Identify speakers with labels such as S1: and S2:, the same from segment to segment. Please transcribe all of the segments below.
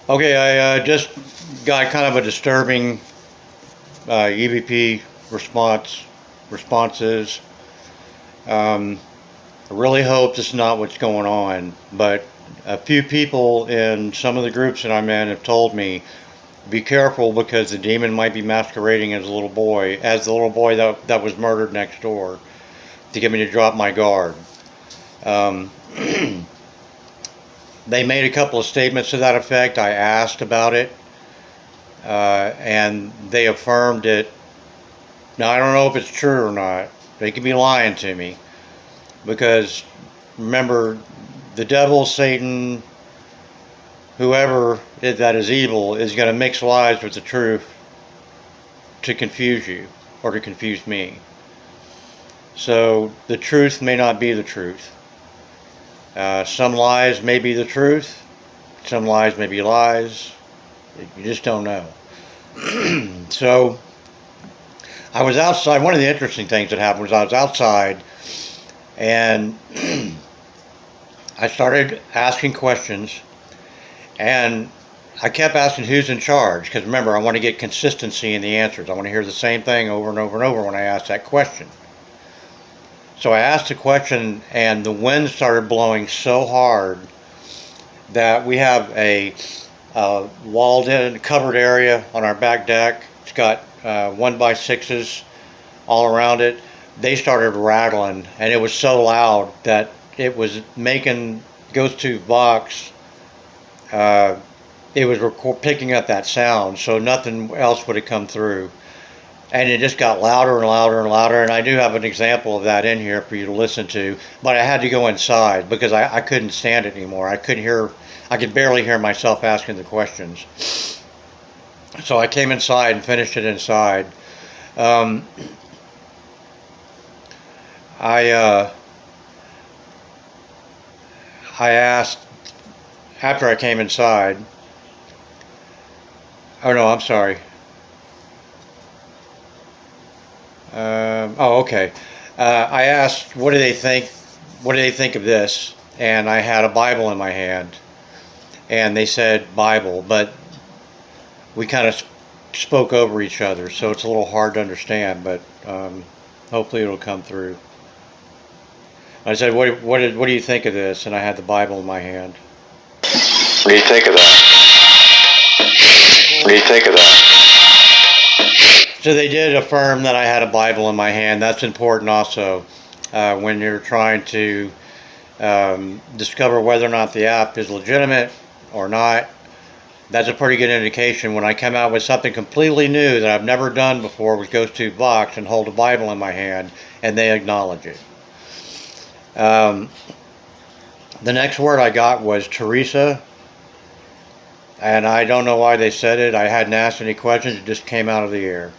S1: Okay, I just got kind of a disturbing EVP responses. I really hope this is not what's going on, but a few people in some of the groups that I'm in have told me be careful because the demon might be masquerading as the little boy that was murdered next door to get me to drop my guard. Um, they made a couple of statements to that effect. I asked about it, and they affirmed it. Now, I don't know if it's true or not. They could be lying to me because remember, the devil, Satan, whoever that is evil is going to mix lies with the truth to confuse you or to confuse me. So the truth may not be the truth. Some lies may be the truth. Some lies may be lies. You just don't know. So I was outside. One of the interesting things that happened was I was outside and I started asking questions, and I kept asking who's in charge, because remember, I want to get consistency in the answers. I want to hear the same thing over and over and over when I ask that question. So I asked the question, and the wind started blowing so hard that we have a walled-in, covered area on our back deck. It's got 1x6s all around it. They started rattling, and it was so loud that it was making Ghost Tube Box. It was picking up that sound, so nothing else would have come through. And it just got louder and louder and louder. And I do have an example of that in here for you to listen to. But I had to go inside because I couldn't stand it anymore. I could barely hear myself asking the questions. So I came inside and finished it inside. I asked, after I came inside, oh no, I'm sorry. Okay. I asked, what do they think? What do they think of this? And I had a Bible in my hand, and they said Bible, but we kind of spoke over each other, so it's a little hard to understand. But hopefully it'll come through. I said, what do you think of this? And I had the Bible in my hand.
S2: What do you think of that? What do you think of that?
S1: So they did affirm that I had a Bible in my hand. That's important also when you're trying to discover whether or not the app is legitimate or not. That's a pretty good indication. When I come out with something completely new that I've never done before with Ghost Tube Box and hold a Bible in my hand, and they acknowledge it. The next word I got was Teresa, and I don't know why they said it. I hadn't asked any questions. It just came out of the air.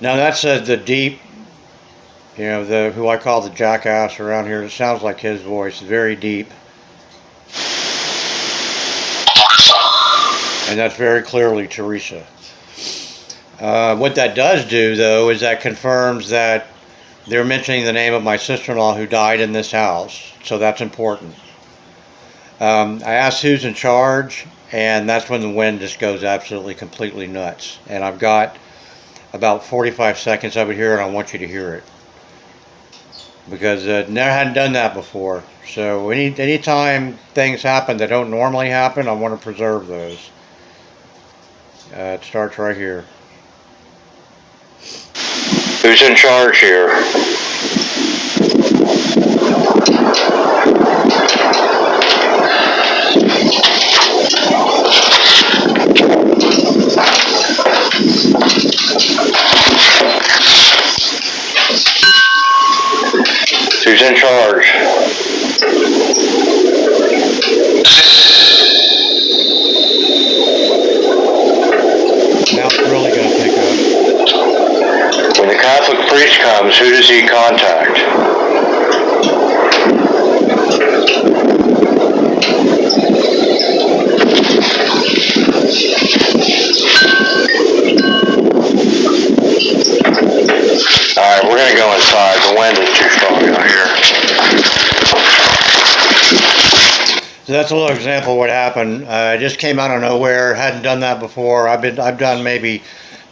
S1: Now that's the deep, who I call the jackass around here. It sounds like his voice, very deep. And that's very clearly Teresa. What that does do, though, is that confirms that they're mentioning the name of my sister-in-law who died in this house. So that's important. I asked who's in charge, and that's when the wind just goes absolutely, completely nuts. And I've got about 45 seconds of it here, and I want you to hear it. Because never hadn't done that before. So anytime things happen that don't normally happen, I want to preserve those. It starts right here.
S2: Who's in charge here? Who's in charge?
S1: Now it's really going to pick up.
S2: When the Catholic priest comes, who does he contact? Alright, we're going to go inside. The wind is too strong out here.
S1: So that's a little example of what happened. It just came out of nowhere. Hadn't done that before. I've done maybe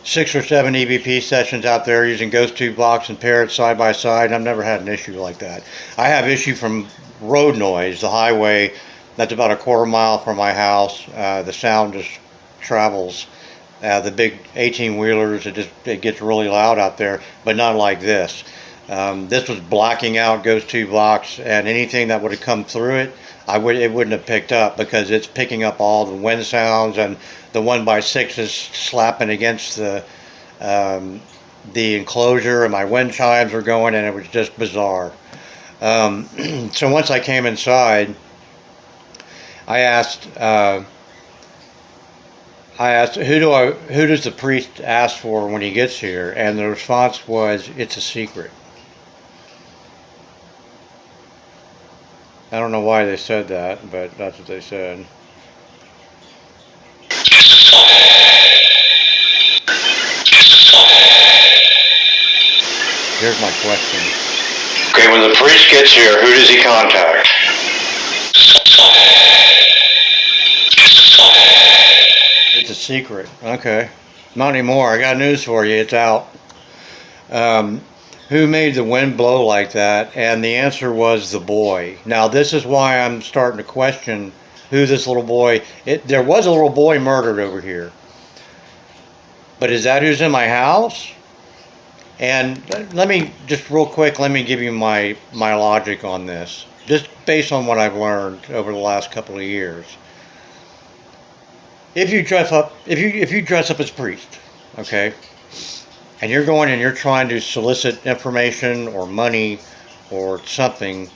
S1: 6 or 7 EVP sessions out there using ghost tube blocks and parrots side by side. And I've never had an issue like that. I have issue from road noise, the highway. That's about a quarter mile from my house. The sound just travels. The big 18-wheelers, it gets really loud out there, but not like this. This was blocking out ghost tube blocks, and anything that would have come through it, it wouldn't have picked up, because it's picking up all the wind sounds, and the 1x6 is slapping against the enclosure, and my wind chimes were going, and it was just bizarre. So once I came inside, I asked who does the priest ask for when he gets here, and the response was, it's a secret. I don't know why they said that, but that's what they said. Here's my question.
S2: Okay, when the priest gets here, who does he contact?
S1: It's a secret. Okay. Not anymore. I got news for you. It's out. Who made the wind blow like that? And the answer was the boy. Now, this is why I'm starting to question who this little boy... There was a little boy murdered over here. But is that who's in my house? And let me, just real quick, let me give you my logic on this. Just based on what I've learned over the last couple of years. If you dress up as priest, okay, and you're going and you're trying to solicit information or money or something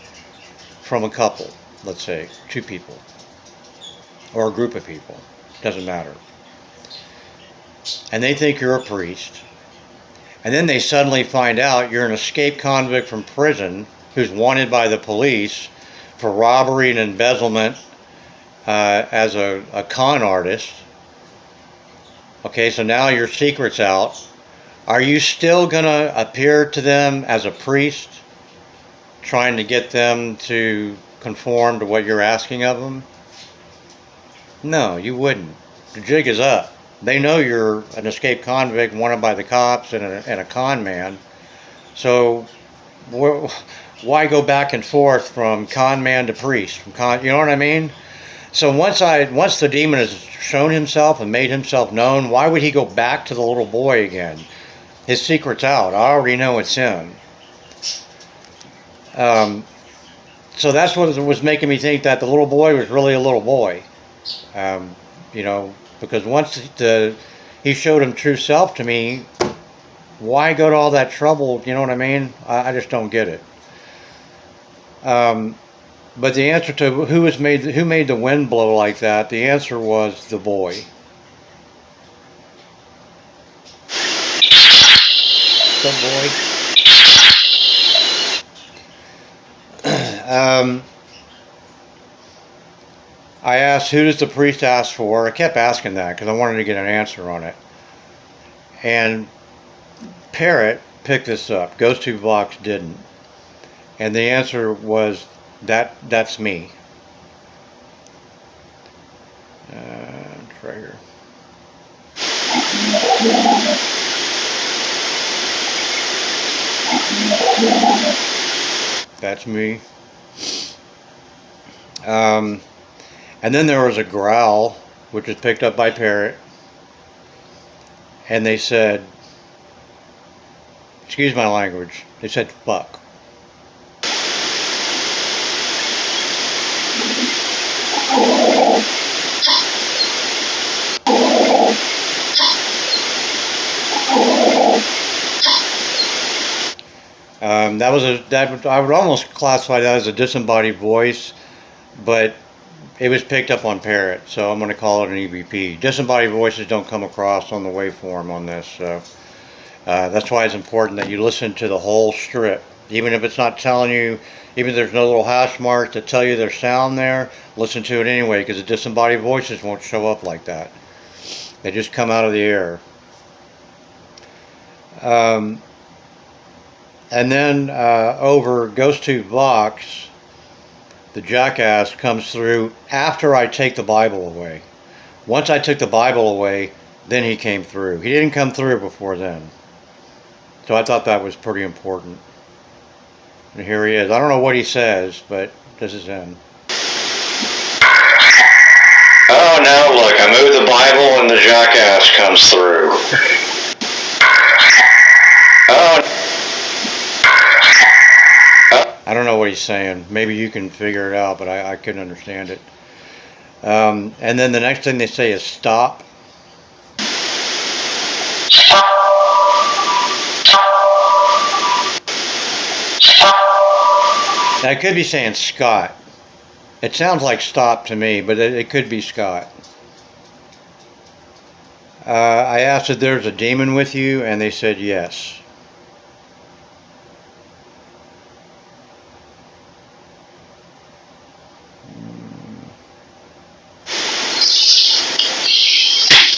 S1: from a couple, let's say 2 people, or a group of people, doesn't matter, and they think you're a priest, and then they suddenly find out you're an escaped convict from prison who's wanted by the police for robbery and embezzlement, as a con artist. Okay, so now your secret's out. Are you still going to appear to them as a priest, trying to get them to conform to what you're asking of them? No, you wouldn't. The jig is up. They know you're an escaped convict wanted by the cops and a con man. So why go back and forth from con man to priest? You know what I mean? So once the demon has shown himself and made himself known, why would he go back to the little boy again? His secret's out. I already know it's him. So that's what was making me think that the little boy was really a little boy. You know, because once he showed him true self to me, why go to all that trouble? You know what I mean? I just don't get it. But the answer to who made the wind blow like that, the answer was the boy. The boy. I asked, who does the priest ask for? I kept asking that because I wanted to get an answer on it. And Parrot picked this up. Ghost Tube Blocks didn't. And the answer was, that's me. It's right here. That's me. And then there was a growl, which was picked up by Parrot. And they said, excuse my language, they said fuck. I would almost classify that as a disembodied voice, but it was picked up on Parrot, so I'm going to call it an EVP. Disembodied voices don't come across on the waveform on this, so that's why it's important that you listen to the whole strip. Even if it's not telling you, even if there's no little hash marks that tell you there's sound there, listen to it anyway, because the disembodied voices won't show up like that. They just come out of the air. And then over Ghost Tube Blocks, the jackass comes through after I take the Bible away. Once I took the Bible away, then he came through. He didn't come through before then. So I thought that was pretty important. And here he is. I don't know what he says, but this is him.
S2: Oh, now look, I move the Bible and the jackass comes through. Oh.
S1: I don't know what he's saying. Maybe you can figure it out, but I couldn't understand it. And then the next thing they say is stop. Now, I could be saying Scott. It sounds like stop to me, but it could be Scott. I asked if there's a demon with you, and they said yes.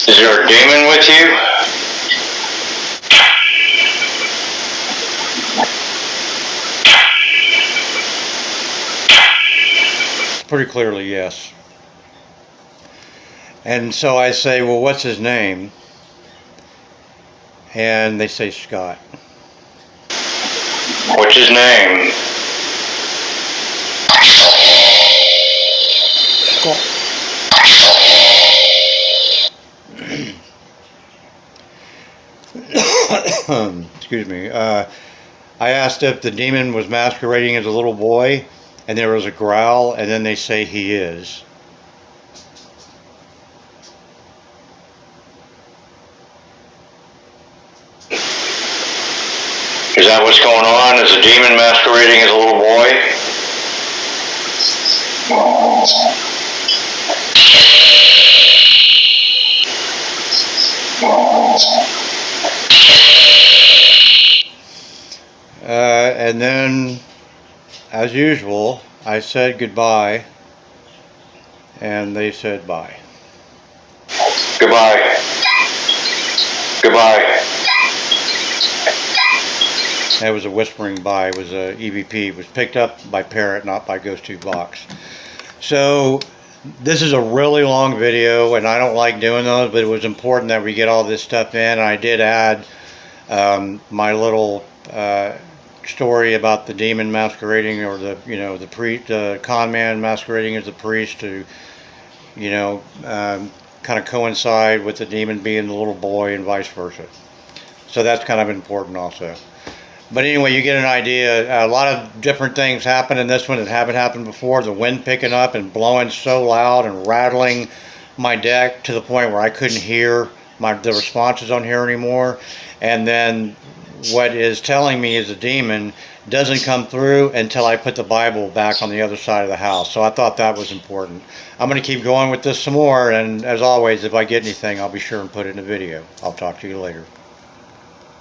S2: Is there a demon with you?
S1: Pretty clearly, yes. And so I say, well, what's his name? And they say Scott.
S2: What's his name?
S1: Excuse me. I asked if the demon was masquerading as a little boy, and there was a growl, and then they say he is.
S2: Is that what's going on? Is a demon masquerading as a little boy?
S1: And then, as usual, I said goodbye, and they said bye.
S2: Goodbye. Goodbye.
S1: That was a whispering bye. It was a EVP. It was picked up by Parrot, not by Ghost 2 Box. So this is a really long video, and I don't like doing those, but it was important that we get all this stuff in. And I did add my little story about the demon masquerading, or the con man masquerading as a priest, to kind of coincide with the demon being the little boy and vice versa. So that's kind of important also. But anyway, you get an idea. A lot of different things happen in this one that haven't happened before. The wind picking up and blowing so loud and rattling my deck to the point where I couldn't hear the responses on here anymore. And then what is telling me is the demon doesn't come through until I put the Bible back on the other side of the house. So I thought that was important. I'm going to keep going with this some more, and as always, if I get anything, I'll be sure and put it in a video. I'll talk to you later.